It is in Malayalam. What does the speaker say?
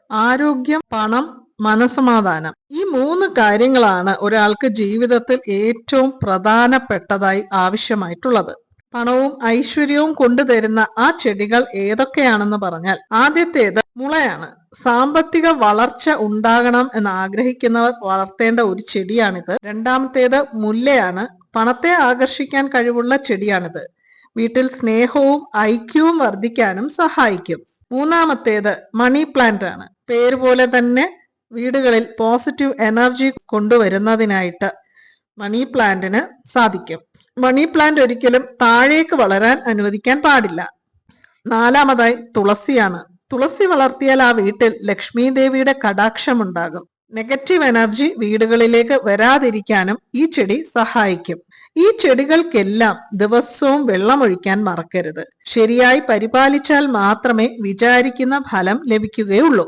ആരോഗ്യം, പണം, മനസമാധാനം. ഈ 3 കാര്യങ്ങളാണ് ഒരാൾക്ക് ജീവിതത്തിൽ ഏറ്റവും പ്രധാനപ്പെട്ടതായി ആവശ്യമായിട്ടുള്ളത്. പണവും ഐശ്വര്യവും കൊണ്ടുതരുന്ന ആ ചെടികൾ ഏതൊക്കെയാണെന്ന് പറഞ്ഞാൽ, ആദ്യത്തേത് മുളയാണ്. സാമ്പത്തിക വളർച്ച ഉണ്ടാകണം എന്ന് ആഗ്രഹിക്കുന്നവർ വളർത്തേണ്ട ഒരു ചെടിയാണിത്. രണ്ടാമത്തേത് മുല്ലയാണ്. പണത്തെ ആകർഷിക്കാൻ കഴിവുള്ള ചെടിയാണിത്. വീട്ടിൽ സ്നേഹവും ഐക്യവും വർദ്ധിക്കാനും സഹായിക്കും. മൂന്നാമത്തേത് മണി പ്ലാന്റ് ആണ്. പേര് പോലെ തന്നെ വീടുകളിൽ പോസിറ്റീവ് എനർജി കൊണ്ടുവരുന്നതിനായിട്ട് മണി പ്ലാന്റിന് സാധിക്കും. മണി പ്ലാന്റ് ഒരിക്കലും താഴേക്ക് വളരാൻ അനുവദിക്കാൻ പാടില്ല. നാലാമതായി തുളസിയാണ്. തുളസി വളർത്തിയാൽ ആ വീട്ടിൽ ലക്ഷ്മി ദേവിയുടെ കടാക്ഷം ഉണ്ടാകും. നെഗറ്റീവ് എനർജി വീടുകളിലേക്ക് വരാതിരിക്കാനും ഈ ചെടി സഹായിക്കും. ഈ ചെടികൾക്കെല്ലാം ദിവസവും വെള്ളമൊഴിക്കാൻ മറക്കരുത്. ശരിയായി പരിപാലിച്ചാൽ മാത്രമേ വിചാരിക്കുന്ന ഫലം ലഭിക്കുകയുള്ളൂ.